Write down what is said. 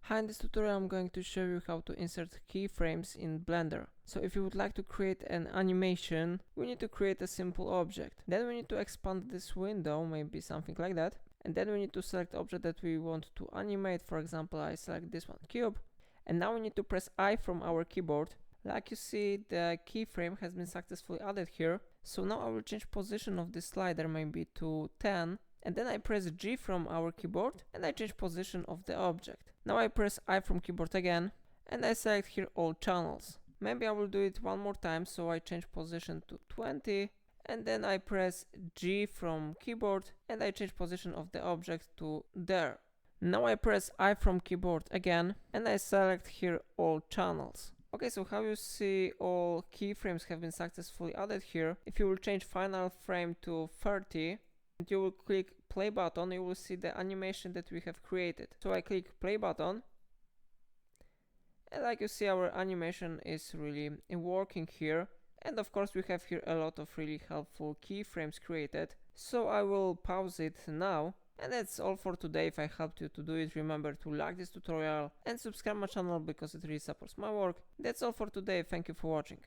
Hi, in this tutorial I'm going to show you how to insert keyframes in Blender. So if you would like to create an animation, we need to create a simple object. Then we need to expand this window, maybe something like that. And then we need to select object that we want to animate. For example, I select this one, cube. And now we need to press I from our keyboard. Like you see, the keyframe has been successfully added here. So now I will change position of this slider maybe to 10. And then I press G from our keyboard and I change position of the object. Now I press I from keyboard again and I select here all channels. Maybe I will do it one more time, so I change position to 20 and then I press G from keyboard and I change position of the object to there. Now I press I from keyboard again and I select here all channels. Okay, so how you see all keyframes have been successfully added here. If you will change final frame to 30 and you will click play button, you will see the animation that we have created. So I click play button and like you see, our animation is really working here. And of course we have here a lot of really helpful keyframes created. So I will pause it now. And that's all for today. If I helped you to do it, remember to like this tutorial and subscribe my channel because it really supports my work. That's all for today. Thank you for watching.